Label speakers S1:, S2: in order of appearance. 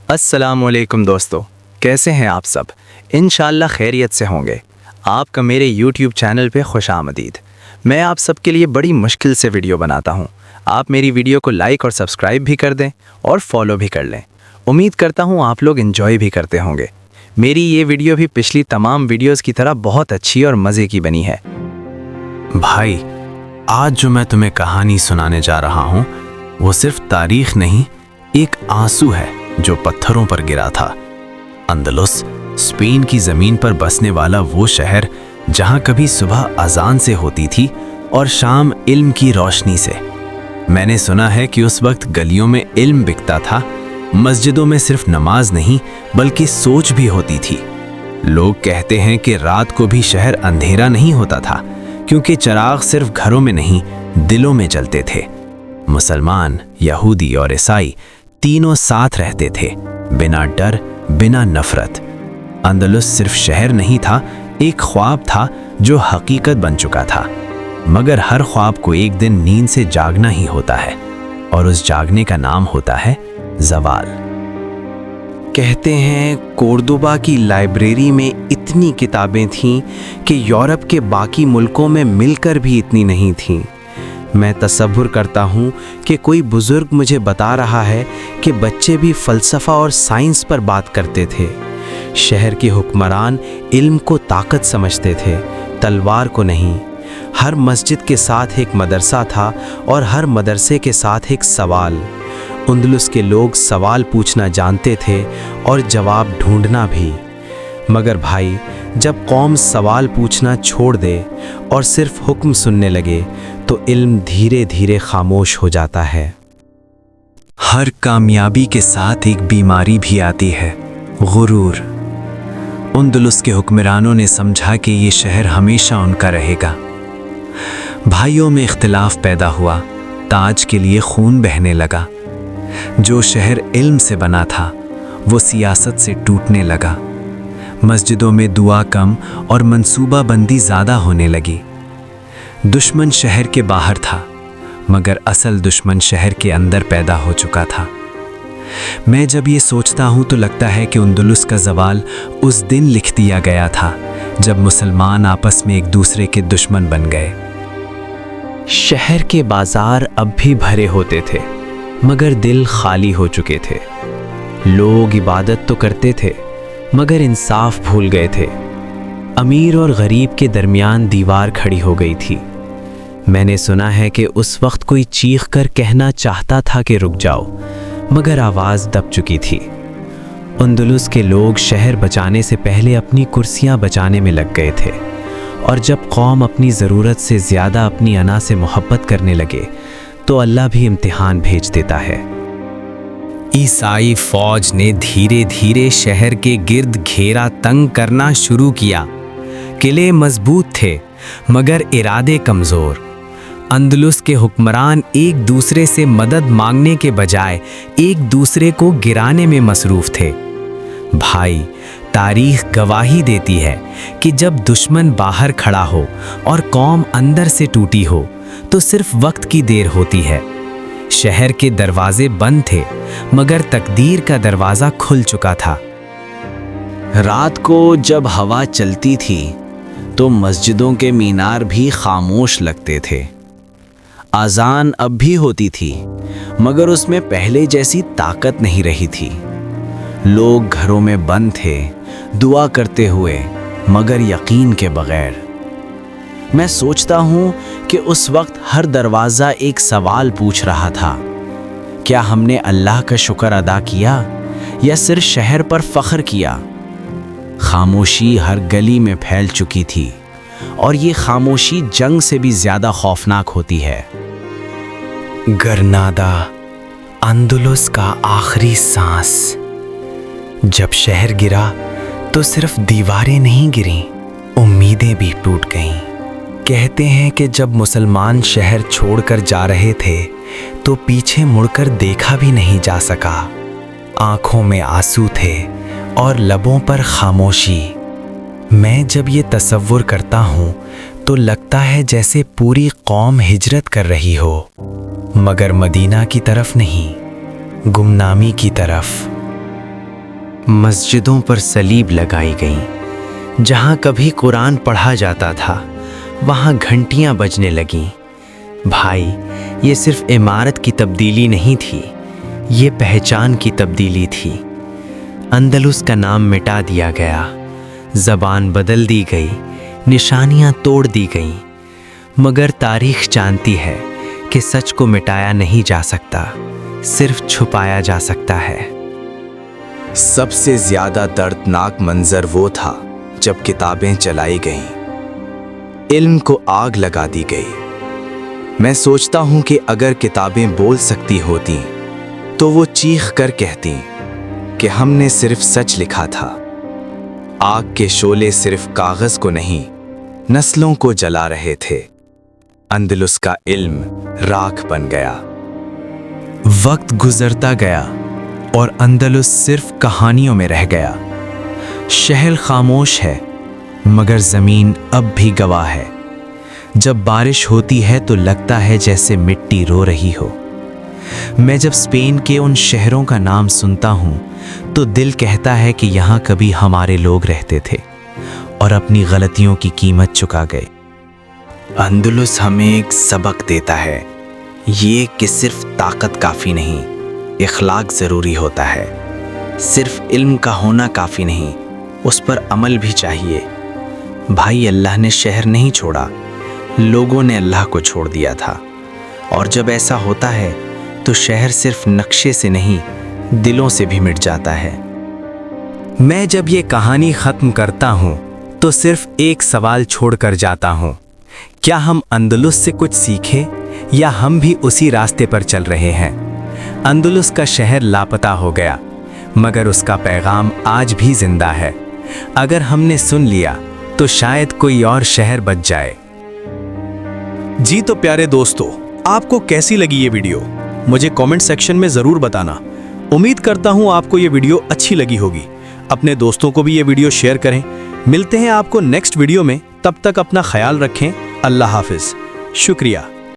S1: السلام علیکم دوستو، کیسے ہیں آپ سب؟ انشاءاللہ خیریت سے ہوں گے۔ آپ کا میرے یوٹیوب چینل پہ خوش آمدید۔ میں آپ سب کے لیے بڑی مشکل سے ویڈیو بناتا ہوں۔ آپ میری ویڈیو کو لائک اور سبسکرائب بھی کر دیں اور فالو بھی کر لیں۔ امید کرتا ہوں آپ لوگ انجوائے بھی کرتے ہوں گے۔ میری یہ ویڈیو بھی پچھلی تمام ویڈیوز کی طرح بہت اچھی اور مزے کی بنی ہے۔ بھائی، آج جو میں تمہیں کہانی سنانے جا رہا ہوں وہ صرف تاریخ نہیں، ایک آنسو ہے جو پتھروں پر گرا تھا۔ اندلس، اسپین کی زمین پر بسنے والا وہ شہر جہاں کبھی صبح اذان سے ہوتی تھی اور شام علم کی روشنی سے۔ میں نے سنا ہے کہ اس وقت گلیوں میں علم بکتا تھا، مسجدوں میں صرف نماز نہیں بلکہ سوچ بھی ہوتی تھی۔ لوگ کہتے ہیں کہ رات کو بھی شہر اندھیرا نہیں ہوتا تھا، کیونکہ چراغ صرف گھروں میں نہیں دلوں میں جلتے تھے۔ مسلمان، یہودی اور عیسائی تینوں ساتھ رہتے تھے، بنا ڈر، بنا نفرت۔ اندلس صرف شہر نہیں تھا، ایک خواب تھا جو حقیقت بن چکا تھا۔ مگر ہر خواب کو ایک دن نیند سے جاگنا ہی ہوتا ہے، اور اس جاگنے کا نام ہوتا ہے زوال۔ کہتے ہیں کورڈوبا کی لائبریری میں اتنی کتابیں تھیں کہ یورپ کے باقی ملکوں میں مل کر بھی اتنی نہیں تھیں۔ میں تصور کرتا ہوں کہ کوئی بزرگ مجھے بتا رہا ہے کہ بچے بھی فلسفہ اور سائنس پر بات کرتے تھے۔ شہر کے حکمران علم کو طاقت سمجھتے تھے، تلوار کو نہیں۔ ہر مسجد کے ساتھ ایک مدرسہ تھا اور ہر مدرسے کے ساتھ ایک سوال۔ اندلس کے لوگ سوال پوچھنا جانتے تھے اور جواب ڈھونڈنا بھی۔ مگر بھائی، جب قوم سوال پوچھنا چھوڑ دے اور صرف حکم سننے لگے تو علم دھیرے دھیرے خاموش ہو جاتا ہے۔ ہر کامیابی کے ساتھ ایک بیماری بھی آتی ہے، غرور۔ اندلس کے حکمرانوں نے سمجھا کہ یہ شہر ہمیشہ ان کا رہے گا۔ بھائیوں میں اختلاف پیدا ہوا، تاج کے لیے خون بہنے لگا۔ جو شہر علم سے بنا تھا وہ سیاست سے ٹوٹنے لگا۔ مسجدوں میں دعا کم اور منصوبہ بندی زیادہ ہونے لگی۔ دشمن شہر کے باہر تھا، مگر اصل دشمن شہر کے اندر پیدا ہو چکا تھا۔ میں جب یہ سوچتا ہوں تو لگتا ہے کہ اندلس کا زوال اس دن لکھ دیا گیا تھا جب مسلمان آپس میں ایک دوسرے کے دشمن بن گئے۔ شہر کے بازار اب بھی بھرے ہوتے تھے، مگر دل خالی ہو چکے تھے۔ لوگ عبادت تو کرتے تھے، مگر انصاف بھول گئے تھے۔ امیر اور غریب کے درمیان دیوار کھڑی ہو گئی تھی۔ میں نے سنا ہے کہ اس وقت کوئی چیخ کر کہنا چاہتا تھا کہ رک جاؤ، مگر آواز دب چکی تھی۔ اندلس کے لوگ شہر بچانے سے پہلے اپنی کرسیاں بچانے میں لگ گئے تھے، اور جب قوم اپنی ضرورت سے زیادہ اپنی انا سے محبت کرنے لگے تو اللہ بھی امتحان بھیج دیتا ہے۔ عیسائی فوج نے دھیرے دھیرے شہر کے گرد گھیرا تنگ کرنا شروع کیا۔ قلعے مضبوط تھے، مگر ارادے کمزور۔ اندلس کے حکمران ایک دوسرے سے مدد مانگنے کے بجائے ایک دوسرے کو گرانے میں مصروف تھے۔ بھائی، تاریخ گواہی دیتی ہے کہ جب دشمن باہر کھڑا ہو اور قوم اندر سے ٹوٹی ہو تو صرف وقت کی دیر ہوتی ہے۔ شہر کے دروازے بند تھے، مگر تقدیر کا دروازہ کھل چکا تھا۔ رات کو جب ہوا چلتی تھی تو مسجدوں کے مینار بھی خاموش لگتے تھے۔ اذان اب بھی ہوتی تھی، مگر اس میں پہلے جیسی طاقت نہیں رہی تھی۔ لوگ گھروں میں بند تھے، دعا کرتے ہوئے، مگر یقین کے بغیر۔ میں سوچتا ہوں کہ اس وقت ہر دروازہ ایک سوال پوچھ رہا تھا، کیا ہم نے اللہ کا شکر ادا کیا یا صرف شہر پر فخر کیا؟ خاموشی ہر گلی میں پھیل چکی تھی، اور یہ خاموشی جنگ سے بھی زیادہ خوفناک ہوتی ہے۔ گرنادا، اندلس کا آخری سانس۔ جب شہر گرا تو صرف دیواریں نہیں گریں، امیدیں بھی ٹوٹ گئیں۔ کہتے ہیں کہ جب مسلمان شہر چھوڑ کر جا رہے تھے تو پیچھے مڑ کر دیکھا بھی نہیں جا سکا۔ آنکھوں میں آنسو تھے اور لبوں پر خاموشی۔ میں جب یہ تصور کرتا ہوں تو لگتا ہے جیسے پوری قوم ہجرت کر رہی ہو، مگر مدینہ کی طرف نہیں، گمنامی کی طرف۔ مسجدوں پر صلیب لگائی گئیں، جہاں کبھی قرآن پڑھا جاتا تھا وہاں گھنٹیاں بجنے لگیں۔ بھائی، یہ صرف عمارت کی تبدیلی نہیں تھی، یہ پہچان کی تبدیلی تھی۔ اندلس کا نام مٹا دیا گیا، زبان بدل دی گئی، نشانیاں توڑ دی گئیں، مگر تاریخ جانتی ہے کہ سچ کو مٹایا نہیں جا سکتا، صرف چھپایا جا سکتا ہے۔ سب سے زیادہ دردناک منظر وہ تھا جب کتابیں چلائی گئیں، علم کو آگ لگا دی گئی۔ میں سوچتا ہوں کہ اگر کتابیں بول سکتی ہوتیں تو وہ چیخ کر کہتی کہ ہم نے صرف سچ لکھا تھا۔ آگ کے شعلے صرف کاغذ کو نہیں، نسلوں کو جلا رہے تھے۔ اندلس کا علم راکھ بن گیا۔ وقت گزرتا گیا اور اندلس صرف کہانیوں میں رہ گیا۔ شہر خاموش ہے مگر زمین اب بھی گواہ ہے۔ جب بارش ہوتی ہے تو لگتا ہے جیسے مٹی رو رہی ہو۔ میں جب اسپین کے ان شہروں کا نام سنتا ہوں تو دل کہتا ہے کہ یہاں کبھی ہمارے لوگ رہتے تھے اور اپنی غلطیوں کی قیمت چکا گئے۔ اندلس ہمیں ایک سبق دیتا ہے، یہ کہ صرف طاقت کافی نہیں، اخلاق ضروری ہوتا ہے۔ صرف علم کا ہونا کافی نہیں، اس پر عمل بھی چاہیے۔ بھائی، اللہ نے شہر نہیں چھوڑا، لوگوں نے اللہ کو چھوڑ دیا تھا، اور جب ایسا ہوتا ہے تو شہر صرف نقشے سے نہیں، دلوں سے بھی مٹ جاتا ہے۔ میں جب یہ کہانی ختم کرتا ہوں تو صرف ایک سوال چھوڑ کر جاتا ہوں، کیا ہم اندلس سے کچھ سیکھے یا ہم بھی اسی راستے پر چل رہے ہیں؟ اندلس کا شہر لاپتہ ہو گیا مگر اس کا پیغام آج بھی زندہ ہے۔ اگر ہم نے سن لیا تو شاید کوئی اور شہر بچ جائے۔
S2: جی تو پیارے دوستو، آپ کو کیسی لگی یہ ویڈیو؟ مجھے کامنٹ سیکشن میں ضرور بتانا۔ امید کرتا ہوں آپ کو یہ ویڈیو اچھی لگی ہوگی۔ اپنے دوستوں کو بھی یہ ویڈیو شیئر کریں۔ ملتے ہیں آپ کو نیکسٹ ویڈیو میں، تب تک اپنا خیال رکھیں۔ اللہ حافظ۔ شکریہ۔